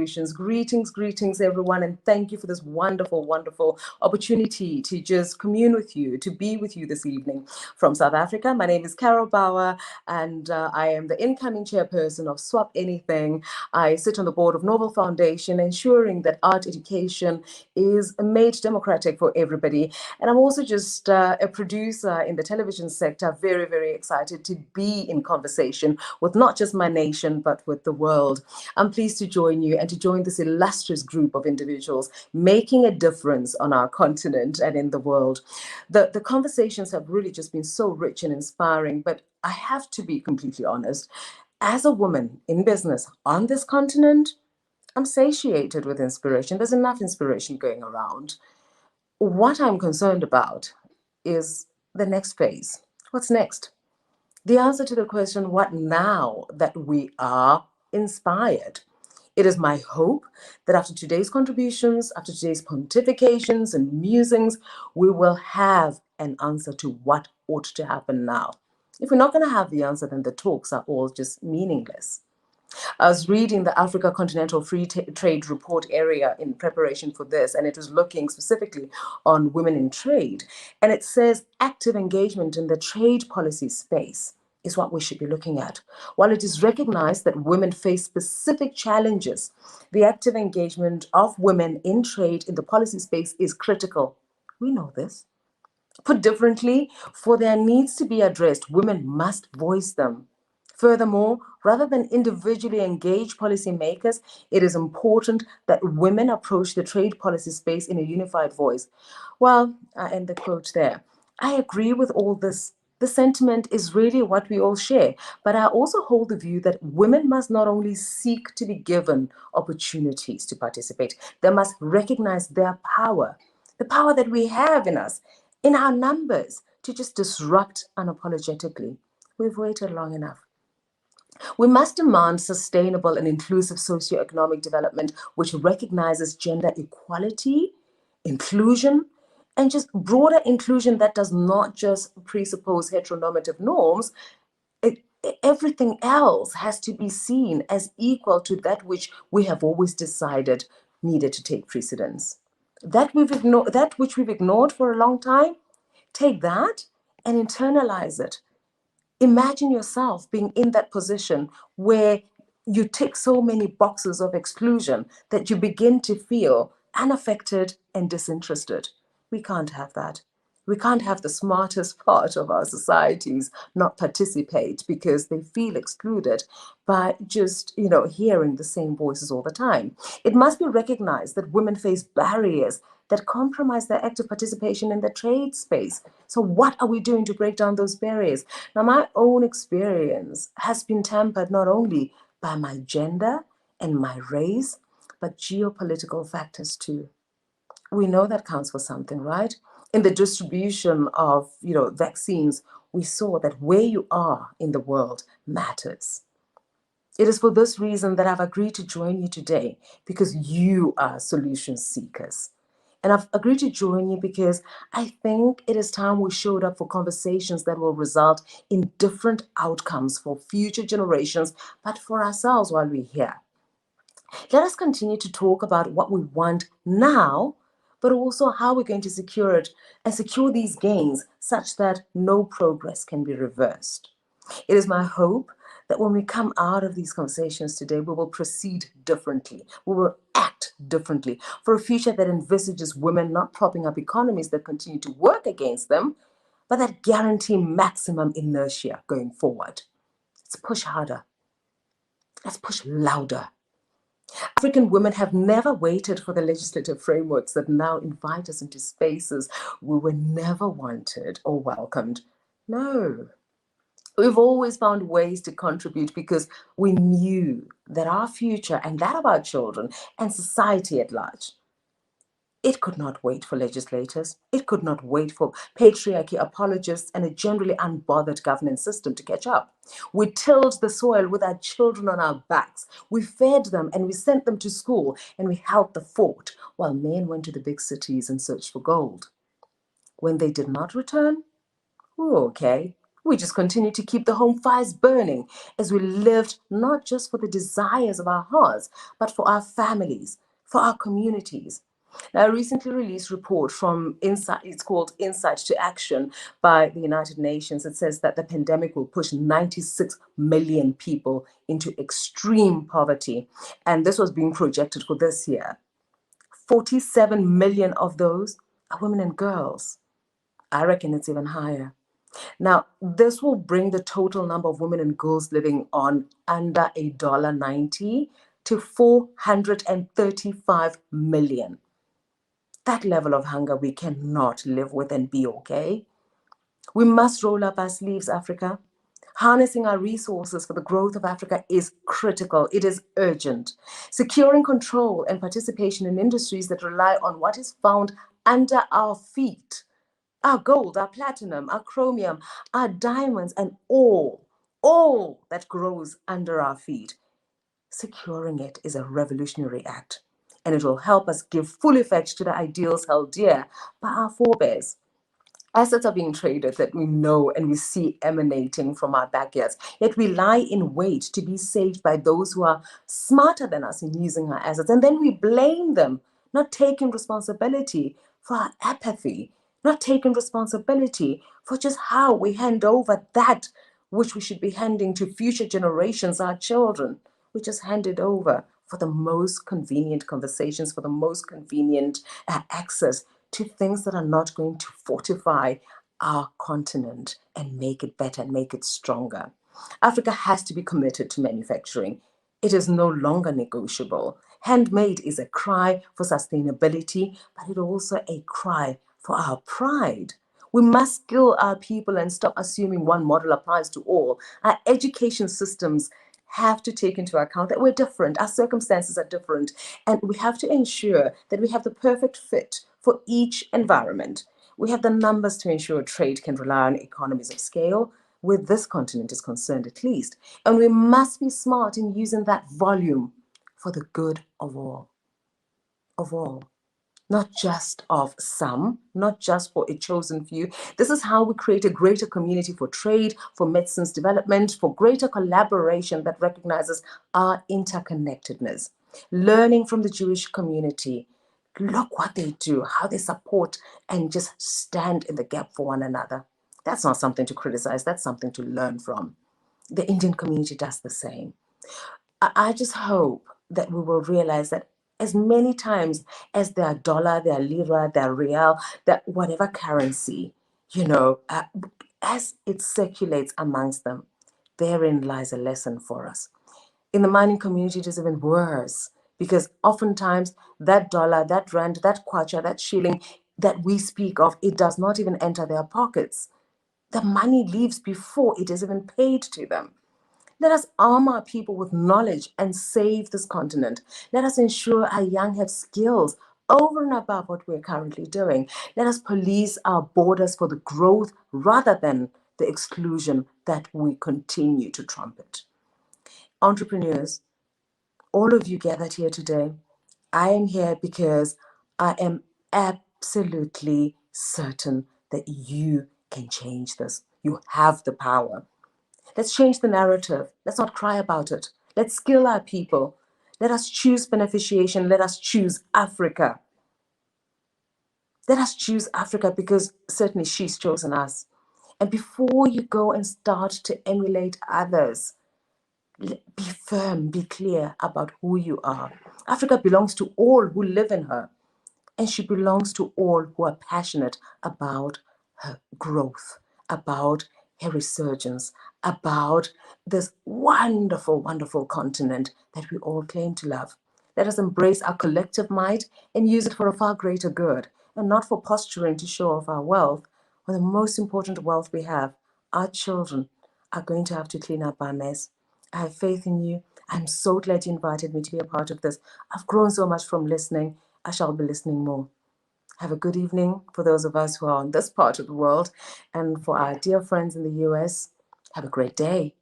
Solutions. Greetings, greetings, everyone, and thank you for this wonderful, wonderful opportunity to just commune with you, to be with you this evening from South Africa. My name is Bouwer, and I am the incoming chairperson of Swap Anything. I sit on the board of Noble Foundation, ensuring that art education is made democratic for everybody. And I'm also just a producer in the television sector, very, very excited to be in conversation with not just my nation, but with the world. I'm pleased to join you and to join this illustrious group of individuals making a difference on our continent and in the world. The conversations have really just been so rich and inspiring, but I have to be completely honest. As a woman in business on this continent, I'm satiated with inspiration. There's enough inspiration going around. What I'm concerned about is the next phase. What's next? The answer to the question, what now that we are inspired? It is my hope that after today's contributions, after today's pontifications and musings, we will have an answer to what ought to happen now. If we're not going to have the answer, then the talks are all just meaningless. I was reading the Africa Continental Free Trade Report area in preparation for this, and it was looking specifically on women in trade. And it says active engagement in the trade policy space is what we should be looking at. While it is recognized that women face specific challenges, the active engagement of women in trade in the policy space is critical. We know this. Put differently, for their needs to be addressed, women must voice them. Furthermore, rather than individually engage policymakers, it is important that women approach the trade policy space in a unified voice. Well, I end the quote there. I agree with all this. The sentiment is really what we all share, but I also hold the view that women must not only seek to be given opportunities to participate, they must recognize their power, the power that we have in us, in our numbers, to just disrupt unapologetically. We've waited long enough. We must demand sustainable and inclusive socioeconomic development which recognizes gender equality, inclusion, and just broader inclusion that does not just presuppose heteronormative norms. Everything else has to be seen as equal to that which we have always decided needed to take precedence. That which we've ignored for a long time, take that and internalize it. Imagine yourself being in that position where you tick so many boxes of exclusion that you begin to feel unaffected and disinterested. We can't have that. We can't have the smartest part of our societies not participate because they feel excluded by just, hearing the same voices all the time. It must be recognized that women face barriers that compromise their active participation in the trade space. So what are we doing to break down those barriers? Now, my own experience has been tempered not only by my gender and my race, but geopolitical factors too. We know that counts for something, right? In the distribution of, vaccines, we saw that where you are in the world matters. It is for this reason that I've agreed to join you today, because you are solution seekers. And I've agreed to join you because I think it is time we showed up for conversations that will result in different outcomes for future generations, but for ourselves while we're here. Let us continue to talk about what we want now, but also how we're going to secure it and secure these gains such that no progress can be reversed. It is my hope that when we come out of these conversations today, we will proceed differently. We will act differently for a future that envisages women not propping up economies that continue to work against them, but that guarantee maximum inertia going forward. Let's push harder. Let's push louder. African women have never waited for the legislative frameworks that now invite us into spaces we were never wanted or welcomed. No. We've always found ways to contribute because we knew that our future and that of our children and society at large, it could not wait for legislators. It could not wait for patriarchy apologists and a generally unbothered governance system to catch up. We tilled the soil with our children on our backs. We fed them and we sent them to school and we held the fort while men went to the big cities and searched for gold. When they did not return, we were okay. We just continue to keep the home fires burning as we lived not just for the desires of our hearts, but for our families, for our communities. Now, a recently released report from Insight, it's called Insight to Action by the United Nations. It says that the pandemic will push 96 million people into extreme poverty. And this was being projected for this year. 47 million of those are women and girls. I reckon it's even higher. Now, this will bring the total number of women and girls living on under $1.90 to 435 million. That level of hunger we cannot live with and be okay. We must roll up our sleeves, Africa. Harnessing our resources for the growth of Africa is critical. It is urgent. Securing control and participation in industries that rely on what is found under our feet, our gold, our platinum, our chromium, our diamonds, and all that grows under our feet. Securing it is a revolutionary act, and it will help us give full effect to the ideals held dear by our forebears. Assets are being traded that we know and we see emanating from our backyards, yet we lie in wait to be saved by those who are smarter than us in using our assets. And then we blame them, not taking responsibility for our apathy, not taking responsibility for just how we hand over that which we should be handing to future generations, our children. We just hand it over for the most convenient conversations, for the most convenient access to things that are not going to fortify our continent and make it better and make it stronger. Africa has to be committed to manufacturing. It is no longer negotiable. Handmade is a cry for sustainability, but it also a cry for our pride. We must skill our people and stop assuming one model applies to all. Our education systems have to take into account that we're different, our circumstances are different, and we have to ensure that we have the perfect fit for each environment. We have the numbers to ensure trade can rely on economies of scale, where this continent is concerned at least. And we must be smart in using that volume for the good of all. Of all. Not just of some, not just for a chosen few. This is how we create a greater community for trade, for medicines development, for greater collaboration that recognizes our interconnectedness. Learning from the Jewish community. Look what they do, how they support and just stand in the gap for one another. That's not something to criticize, that's something to learn from. The Indian community does the same. I just hope that we will realize that as many times as their dollar, their lira, their real, their whatever currency, as it circulates amongst them, therein lies a lesson for us. In the mining community, it is even worse because oftentimes that dollar, that rand, that kwacha, that shilling that we speak of, it does not even enter their pockets. The money leaves before it is even paid to them. Let us arm our people with knowledge and save this continent. Let us ensure our young have skills over and above what we're currently doing. Let us police our borders for the growth rather than the exclusion that we continue to trumpet. Entrepreneurs, all of you gathered here today, I am here because I am absolutely certain that you can change this. You have the power. Let's change the narrative. Let's not cry about it. Let's skill our people. Let us choose beneficiation. Let us choose Africa. Let us choose Africa because certainly she's chosen us. And before you go and start to emulate others, be firm, be clear about who you are. Africa belongs to all who live in her, and she belongs to all who are passionate about her growth, about her resurgence, about this wonderful, wonderful continent that we all claim to love. Let us embrace our collective might and use it for a far greater good, and not for posturing to show off our wealth, when the most important wealth we have, our children, are going to have to clean up our mess. I have faith in you. I'm so glad you invited me to be a part of this. I've grown so much from listening. I shall be listening more. Have a good evening for those of us who are on this part of the world. And for our dear friends in the US, have a great day.